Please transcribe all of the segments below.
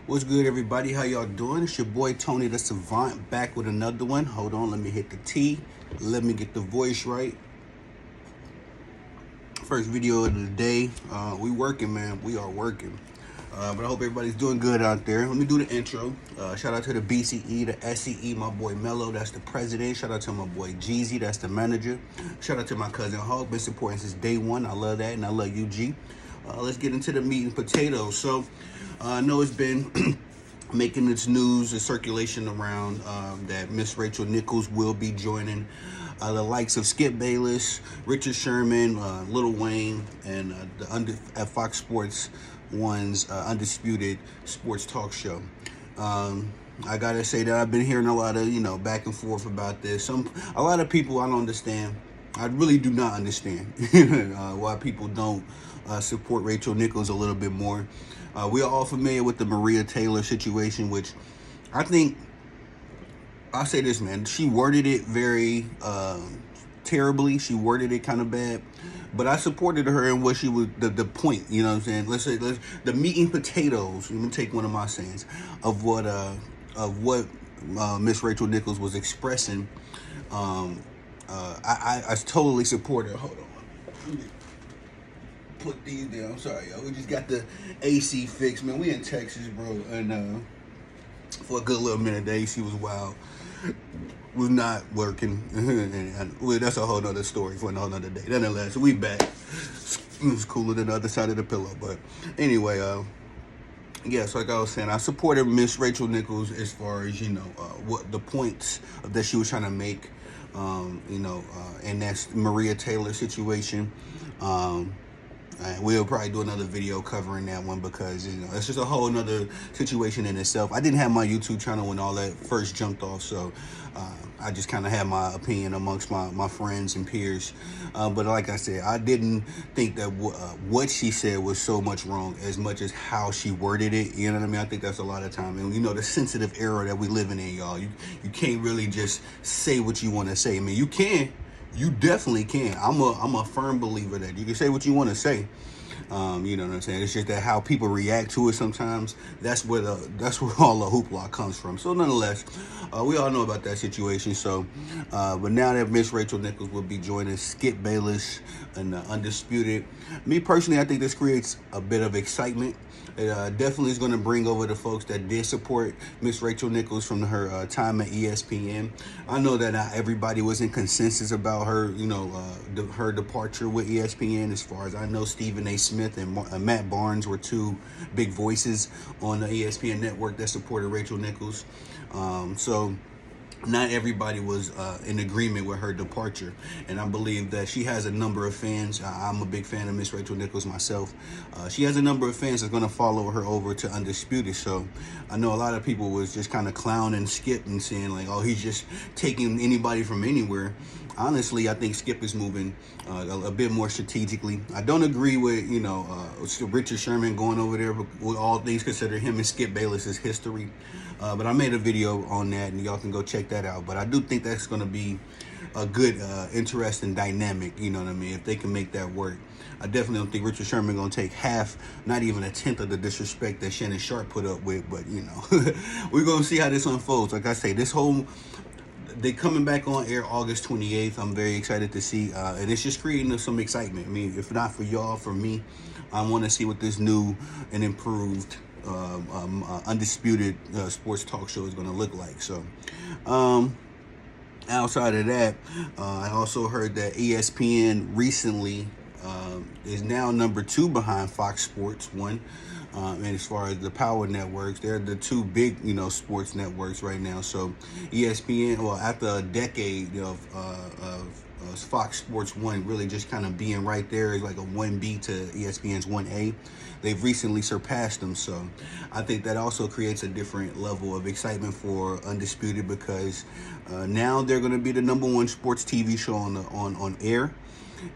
What's good, everybody? How y'all doing? It's your boy Tony the Savant back with another one. Hold on, let me hit the T. Let me get the voice right. First video of the day. We working, man. We are working. But I hope everybody's doing good out there. Let me do the intro. Shout out to the BCE, the SCE, my boy Mello, that's the president. Shout out to my boy Jeezy, that's the manager. Shout out to my cousin Hawk, been supporting since day one. I love that, and I love you, G. Let's get into the meat and potatoes. So, I know it's been making its news and circulation around that Miss Rachel Nichols will be joining the likes of Skip Bayless, Richard Sherman, Lil Wayne, and at Fox Sports One's Undisputed sports talk show. I gotta say that I've been hearing a lot of back and forth about this. A lot of people I don't understand. I really do not understand why people don't support Rachel Nichols a little bit more. We are all familiar with the Maria Taylor situation, which I think, I'll say this, man, she worded it very terribly. She worded it kind of bad, but I supported her in what she was, the point, you know what I'm saying? Let's the meat and potatoes, let me take one of my sayings, of what Miss Rachel Nichols was expressing. I totally support her. Hold on. Put these down. I'm sorry, y'all. We just got the AC fixed, man. We in Texas, bro, and for a good little minute, the AC was wild. Was not working, and that's a whole nother story for another day. Nonetheless, we back. It's cooler than the other side of the pillow, but anyway, yeah. So like I was saying, I supported Miss Rachel Nichols as far as what the points that she was trying to make, in that Maria Taylor situation. And we'll probably do another video covering that one because it's just a whole nother situation in itself. I didn't have my YouTube channel when all that first jumped off, so I just kind of had my opinion amongst my friends and peers. But like I said, I didn't think that what she said was so much wrong as much as how she worded it. You know what I mean? I think that's a lot of time, and the sensitive era that we living in, y'all. You can't really just say what you want to say. I mean, you can. You definitely can. I'm a firm believer that you can say what you want to say. You know what I'm saying? It's just that how people react to it sometimes. That's where all the hoopla comes from. So nonetheless, we all know about that situation. So, but now that Miss Rachel Nichols will be joining Skip Bayless and Undisputed, me personally, I think this creates a bit of excitement. It definitely is going to bring over the folks that did support Miss Rachel Nichols from her time at ESPN. I know that not everybody was in consensus about her, her departure with ESPN. As far as I know, Stephen A. Smith and Matt Barnes were two big voices on the ESPN network that supported Rachel Nichols. So not everybody was in agreement with her departure, and I believe that she has a number of fans. I'm a big fan of Miss Rachel Nichols myself. She has a number of fans that's going to follow her over to Undisputed. So I know a lot of people was just kind of clowning Skip and saying like, oh, he's just taking anybody from anywhere. Honestly, I think Skip is moving a bit more strategically. I don't agree with, Richard Sherman going over there, with all things considered. Him and Skip Bayless' history. But I made a video on that, and y'all can go check that out. But I do think that's going to be a good, interesting dynamic, you know what I mean, if they can make that work. I definitely don't think Richard Sherman going to take half, not even a tenth of the disrespect that Shannon Sharp put up with. But, we're going to see how this unfolds. Like I say, they coming back on air August 28th. I'm very excited to see, and it's just creating some excitement. I mean, if not for y'all, for me, I want to see what this new and improved Undisputed sports talk show is going to look like. So, outside of that, I also heard that ESPN recently is now number 2 behind Fox Sports 1. And as far as the power networks, they're the two big, sports networks right now. So ESPN, well, after a decade of Fox Sports 1 really just kind of being right there is like a 1B to ESPN's 1A. They've recently surpassed them. So I think that also creates a different level of excitement for Undisputed because now they're going to be the number 1 sports TV show on air.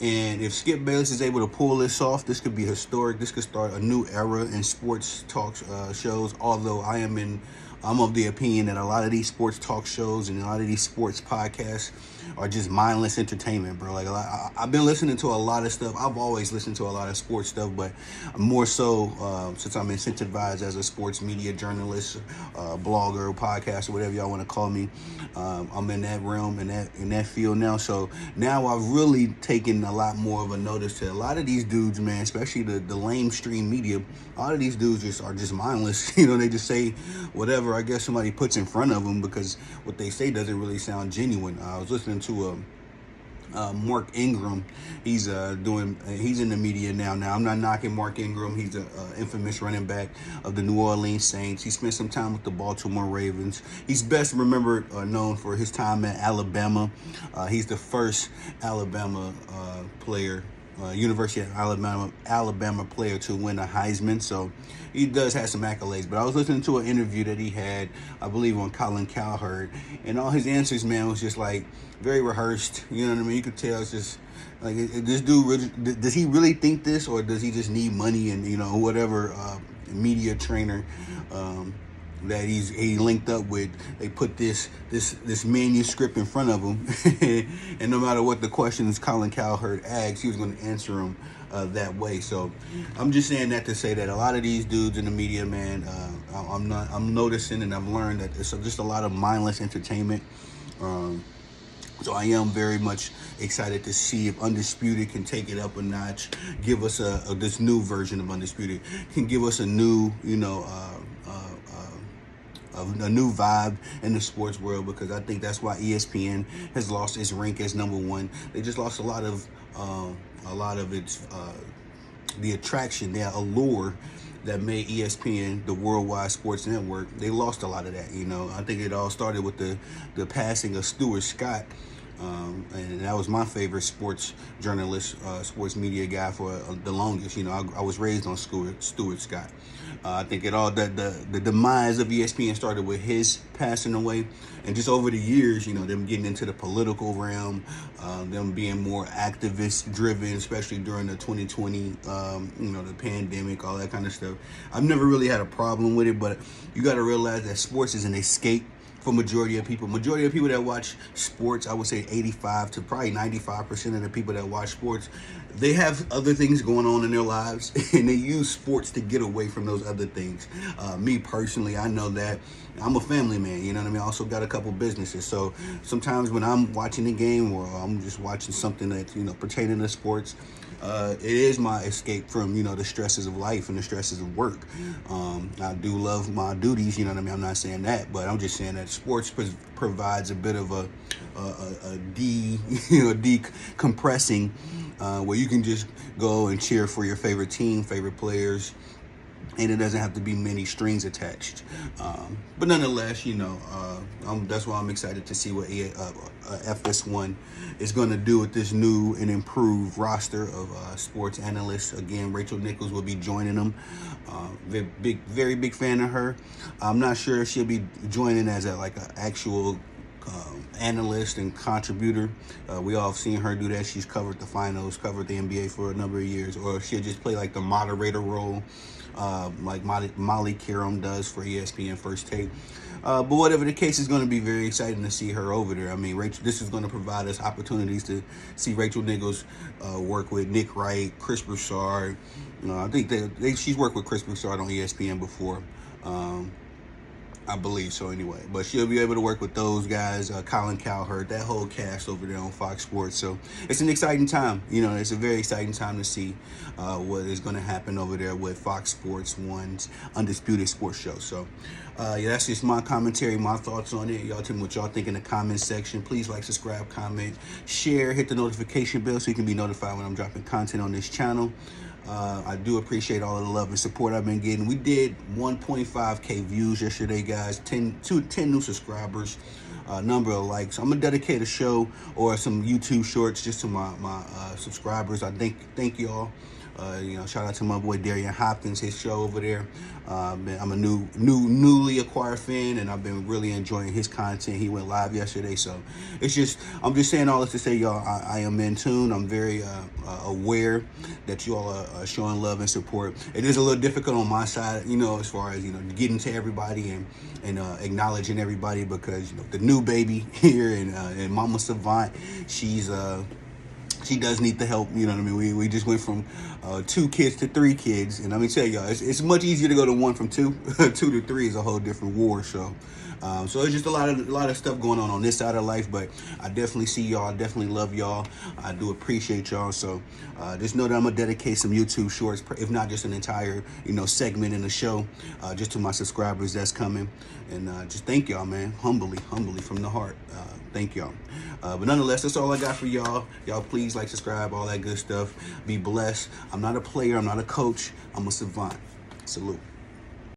And if Skip Bayless is able to pull this off, this could be historic. This could start a new era in sports talk shows. Although I'm of the opinion that a lot of these sports talk shows and a lot of these sports podcasts are just mindless entertainment, bro. Like I've been listening to a lot of stuff. I've always listened to a lot of sports stuff, but more so since I'm incentivized as a sports media journalist, blogger, podcaster, whatever y'all want to call me. I'm in that realm, in that field now. So now I've really taken a lot more of a notice to a lot of these dudes, man, especially the lamestream media. A lot of these dudes are just mindless. You know, they just say whatever I guess somebody puts in front of them because what they say doesn't really sound genuine. I was listening to Mark Ingram. He's in the media now. Now I'm not knocking Mark Ingram. He's an infamous running back of the New Orleans Saints. He spent some time with the Baltimore Ravens. He's best remembered known for his time at Alabama. He's the first Alabama player. University of Alabama player to win a Heisman, so he does have some accolades. But I was listening to an interview that he had, I believe, on Colin Cowherd, and all his answers, man, was just like very rehearsed. You know what I mean? You could tell it's just like this dude really, does he really think this, or does he just need money and whatever media trainer that he linked up with, they put this manuscript in front of him, and no matter what the questions Colin Cowherd asked, he was going to answer them that way. So I'm just saying that to say that a lot of these dudes in the media, man, I'm noticing and I've learned that it's just a lot of mindless entertainment. So I am very much excited to see if Undisputed can take it up a notch, give us this new version of Undisputed, can give us a new, a new vibe in the sports world, because I think that's why ESPN has lost its rank as number one. They just lost a lot of its the attraction, their allure that made ESPN the worldwide sports network. They lost a lot of that. I think it all started with the passing of Stuart Scott. And that was my favorite sports journalist, sports media guy for the longest. I was raised on Stuart Scott. I think the demise of ESPN started with his passing away, and just over the years, them getting into the political realm, them being more activist driven, especially during the 2020, the pandemic, all that kind of stuff. I've never really had a problem with it, but you got to realize that sports is an escape for majority of people. Majority of people that watch sports, I would say 85 to probably 95% of the people that watch sports, they have other things going on in their lives, and they use sports to get away from those other things. Me personally, I know that I'm a family man, you know what I mean? I also got a couple businesses, so sometimes when I'm watching the game or I'm just watching something that's pertaining to sports, it is my escape from the stresses of life and the stresses of work. I do love my duties, you know what I mean? I'm not saying that, but I'm just saying that sports provides a bit of a decompressing, where you can just go and cheer for your favorite team, favorite players, and it doesn't have to be many strings attached. But nonetheless, that's why I'm excited to see what FS1 is going to do with this new and improved roster of sports analysts. Again, Rachel Nichols will be joining them. Very big fan of her. I'm not sure if she'll be joining as an actual analyst and contributor. We all have seen her do that. She's covered the finals, covered the NBA for a number of years, or she'll just play like the moderator role, like Molly Kiram does for ESPN First Take. But whatever the case, is going to be very exciting to see her over there. I mean, this is going to provide us opportunities to see Rachel Nichols work with Nick Wright, Chris Broussard. I think she's worked with Chris Broussard on ESPN before. I believe so anyway. But she'll be able to work with those guys, Colin Cowherd, that whole cast over there on Fox Sports. So it's an exciting time. It's a very exciting time to see what is going to happen over there with Fox Sports 1's Undisputed Sports Show. So, that's just my commentary, my thoughts on it. Y'all tell me what y'all think in the comment section. Please like, subscribe, comment, share, hit the notification bell so you can be notified when I'm dropping content on this channel. I do appreciate all of the love and support I've been getting. We did 1.5K views yesterday, guys. 10 new subscribers, number of likes. I'm gonna dedicate a show or some YouTube shorts just to my subscribers. I thank y'all Shout out to my boy Darian Hopkins, his show over there. I'm a newly acquired fan, and I've been really enjoying his content. He went live yesterday, so I'm just saying all this to say, y'all, I am in tune. I'm very aware that you all are showing love and support. It is a little difficult on my side, as far as getting to everybody and acknowledging everybody, because the new baby here and Mama Savant, she does need the help. You know what I mean? We just went from 2 kids to 3 kids, and let me tell y'all, it's much easier to go to 1 from 2. 2 to 3 is a whole different war. So it's just a lot of stuff going on this side of life. But I definitely see y'all. I definitely love y'all. I do appreciate y'all. So just know that I'm gonna dedicate some YouTube shorts, if not just an entire segment in the show, just to my subscribers that's coming. And just thank y'all, man. Humbly from the heart. Thank y'all. But nonetheless, that's all I got for y'all. Y'all please like, subscribe, all that good stuff. Be blessed. I'm not a player. I'm not a coach. I'm a savant. Salute.